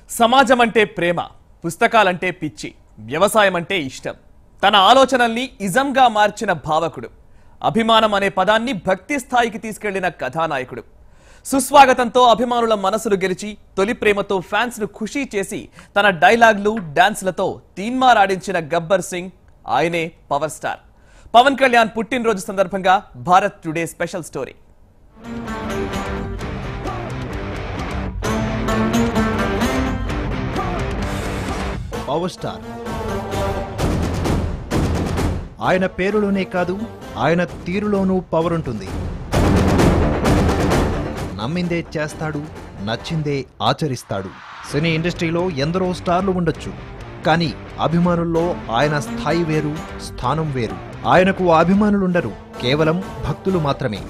సమాజం అంటే ప్రేమ, పుస్తకాలంటే పిచ్చి, వ్యవసాయం అంటే ఇష్టం. తన ఆలోచనల్ని ఇజంగా మార్చిన భావకుడు, అభిమానం అనే పదాన్ని భక్తి స్థాయికి తీసుకెళ్లిన కథానాయకుడు. సుస్వాగతంతో అభిమానుల మనసులు గెలిచి తొలి ప్రేమతో ఫ్యాన్స్ ను ఖుషీ చేసి తన డైలాగ్లు డాన్స్లతో తీన్మారాడించిన గబ్బర్ సింగ్ ఆయనే పవర్ స్టార్. పవన్ కళ్యాణ్ పుట్టినరోజు సందర్భంగా Bharat today special story. Power star ఆయన పేరులోనే కాదు, ఆయన తీరులోనూ పవర్ ఉంటుంది. నమ్మిందే చేస్తాడు, నచ్చిందే ఆచరిస్తాడు. సినీ ఇండస్ట్రీలో ఎందరో స్టార్లు ఉండొచ్చు, కానీ అభిమానుల్లో ఆయన స్థాయి వేరు, స్థానం వేరు. ఆయనకు అభిమానులుండరు, కేవలం భక్తులు మాత్రమే.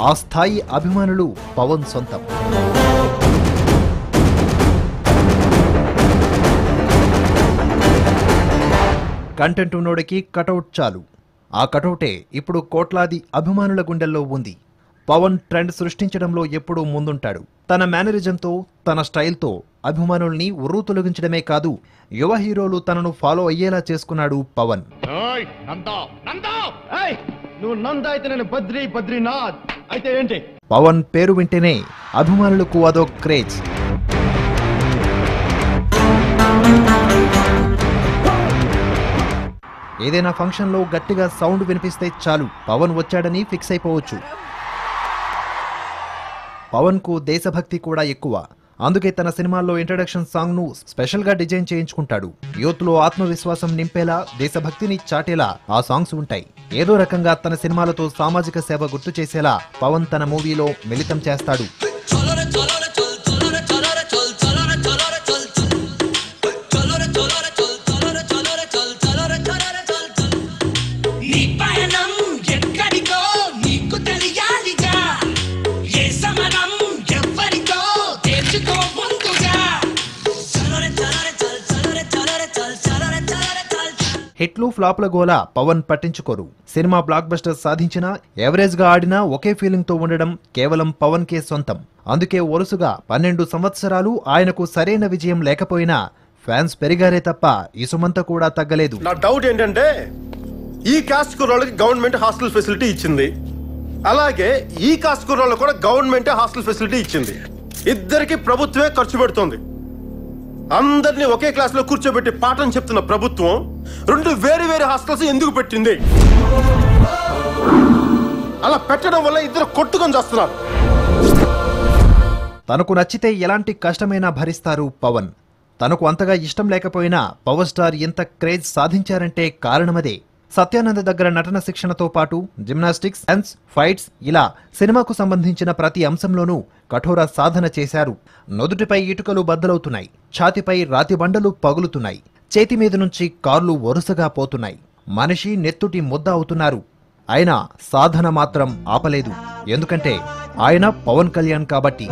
ఆ స్థాయి అభిమానులు పవన్ సొంతం. కంటెంట్ ఉన్నోడికి కటౌట్ చాలు. ఆ కటౌటే ఇప్పుడు కోట్లాది అభిమానుల గుండెల్లో ఉంది. పవన్ ట్రెండ్ సృష్టించడంలో ఎప్పుడూ ముందుంటాడు. తన మేనరిజంతో, తన స్టైల్తో అభిమానుల్ని ఉర్రూ తొలగించడమే కాదు, యువ హీరోలు తనను ఫాలో అయ్యేలా చేసుకున్నాడు పవన్. పవన్ పేరు వింటేనే అభిమానులకు అదో క్రేజ్. ఏదైనా ఫంక్షన్లో గట్టిగా సౌండ్ వినిపిస్తే చాలు, పవన్ వచ్చాడని ఫిక్స్ అయిపోవచ్చు. పవన్ కు దేశభక్తి కూడా ఎక్కువ. అందుకే తన సినిమాల్లో ఇంట్రడక్షన్ సాంగ్ ను స్పెషల్ గా డిజైన్ చేయించుకుంటాడు. యూత్ లో ఆత్మవిశ్వాసం నింపేలా, దేశభక్తిని చాటేలా ఆ సాంగ్స్ ఉంటాయి. ఏదో రకంగా తన సినిమాలతో సామాజిక సేవ గుర్తు చేసేలా పవన్ తన మూవీలో మిళితం చేస్తాడు. హిట్లు ఫ్లాప్ల గోలా పవన్ పట్టించుకోరు. సినిమా బ్లాక్ బస్టర్ సాధించినా, ఎవరేజ్ గా ఆడినా ఒకే ఫీలింగ్ తో ఉండడం కేవలం పవన్ కే సొంతం. అందుకే వరుసగా 12 సంవత్సరాలు ఆయనకు సరైన విజయం లేకపోయినా ఫ్యాన్స్ పెరిగారే తప్ప ఇసుమంత కూడా తగ్గలేదు. నా డౌట్ ఏంటంటే, ఈ కాస్ట్ కుర్రోళ్ళకి గవర్నమెంట్ హాస్టల్ ఫెసిలిటీ ఇచ్చింది, అలాగే ఈ కాస్ట్ కుర్రోళ్ళకి కూడా గవర్నమెంట్ హాస్టల్ ఫెసిలిటీ ఇచ్చింది. ఇద్దరికి ప్రభుత్వమే ఖర్చు పెడుతోంది. అందరినీ ఒకే క్లాస్ లో కూర్చోబెట్టి పాఠం చెప్తున్న ప్రభుత్వం రెండు వేరు వేరు హాస్టల్స్ ఎందుకు పెట్టింది? అలా పెట్టడం వల్ల ఇద్దరు కొట్టుకొని చేస్తున్నారు. తనకు నచ్చితే ఎలాంటి కష్టమైనా భరిస్తారు పవన్. తనకు అంతగా ఇష్టం లేకపోయినా పవర్ స్టార్ ఎంత క్రేజ్ సాధించారంటే కారణమదే. సత్యానంద దగ్గర నటన శిక్షణతో పాటు జిమ్నాస్టిక్స్, డాన్స్, ఫైట్స్ ఇలా సినిమాకు సంబంధించిన ప్రతి అంశంలోనూ కఠోర సాధన చేశారు. నుదుటిపై ఇటుకలు బద్దలవుతున్నాయి, ఛాతిపై రాతి బండలు పగులుతున్నాయి, చేతి మీద నుంచి కార్లు వరుసగా పోతున్నాయి, మనిషి నెత్తుటి ముద్ద అవుతున్నారు. అయినా సాధన మాత్రం ఆపలేదు. ఎందుకంటే ఆయన పవన్ కళ్యాణ్ కాబట్టి.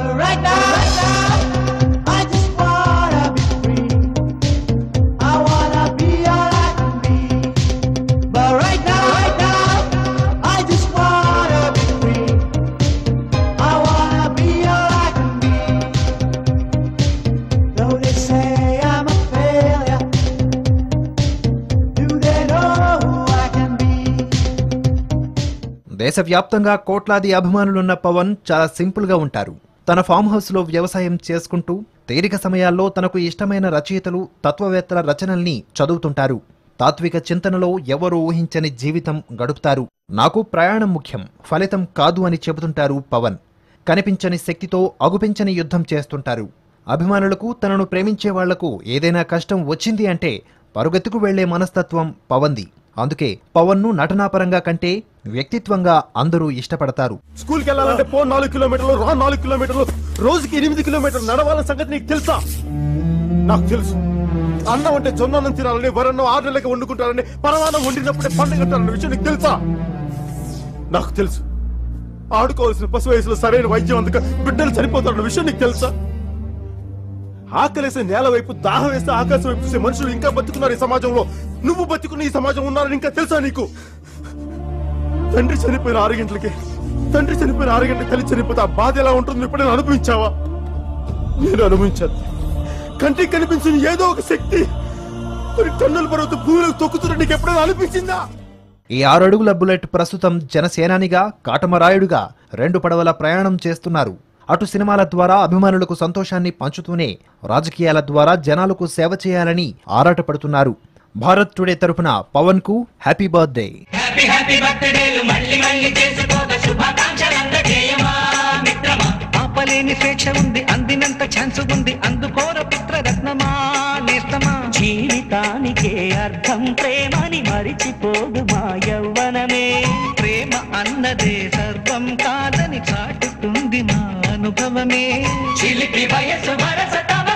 దేశవ్యాప్తంగా కోట్లాది అభిమానులున్న పవన్ చాలా సింపుల్ గా ఉంటారు. తన ఫామ్ హౌస్ లో వ్యవసాయం చేసుకుంటూ తీరిక సమయాల్లో తనకు ఇష్టమైన రచయితలు, తత్వవేత్తల రచనల్ని చదువుతుంటారు. తాత్విక చింతనలో ఎవరూ ఊహించని జీవితం గడుపుతారు. నాకు ప్రయాణం ముఖ్యం, ఫలితం కాదు అని చెబుతుంటారు పవన్. కనిపించని శక్తితో అగుపించని యుద్ధం చేస్తుంటారు. అభిమానులకు, తనను ప్రేమించే వాళ్లకు ఏదైనా కష్టం వచ్చింది అంటే పరుగెత్తుకు వెళ్లే మనస్తత్వం పవన్ది. అందుకే పవన్ ను నటనాపరంగా కంటే వ్యక్తిత్వంగా అందరూ ఇష్టపడతారు. స్కూల్కి వెళ్ళాలంటే 4 కిలోమీటర్లు, 4 కిలోమీటర్లు, రోజుకి 8 కిలోమీటర్లు నడవాలన్న సంగతి నీకు తెలుసా? నాకు తెలుసు. అన్నం అంటే జొన్నన్నం తినాలని, వరన్నం 6 నెలలకి వండుకుంటారని, పరమాన్నం వండినప్పుడే పండుగంటారన్న విషయం నీకు తెలుసా? నాకు తెలుసు. ఆడుకోవాల్సిన పశు వయసులో సరైన వైద్యం అందుక బిడ్డలు చనిపోతారన్న విషయం నీకు తెలుసా? ఆకలేసే నేల వైపు, దాహం వేస్తే ఆకాశం వైపు చూసే మనుషులు ఇంకా బతుకున్నారు ఈ సమాజంలో. నువ్వు బతుకున్న ఈ సమాజం ఉన్నారని ఇంకా తెలుసా నీకు? తండ్రి చనిపోయిన 6 గంటలకి తల్లి చనిపోతే ఆ బాధ ఎలా ఉంటుంది ఎప్పుడైనా అనుభవించావా? నేను అనుభవించాను. కంటికి కనిపించిన ఏదో ఒక శక్తి కొన్ని టన్నుల బరువుతో భూమిలోకి తొక్కుతున్నట్టు నీకు ఎప్పుడైనా అనిపించిందా? ఈ 6 అడుగుల బుల్లెట్ ప్రస్తుతం జనసేనానిగా కాటమరాయుడుగా 2 పడవల ప్రయాణం చేస్తున్నారు. అటు సినిమాల ద్వారా అభిమానులకు సంతోషాన్ని పంచుతూనే రాజకీయాల ద్వారా జనాలకు సేవ చేయాలని ఆరాటపడుతున్నారు. భారత్ టుడే తరపున పవన్ కు హ్యాపీ బర్త్డే. ఆపలేని స్వేచ్ఛ ఉంది, అందినంత ఛాన్స్ ఉంది, అందుకోర పుత్ర రత్నమా నేస్తమా. జీవితానికే అర్థం ప్రేమని మరిచిపోదు మా యవ్వనమే. ప్రేమ అన్నదే సర్వం కాదని చాటుతుంది మా అనుభవమే. చిలిపి వయసు వరస తమ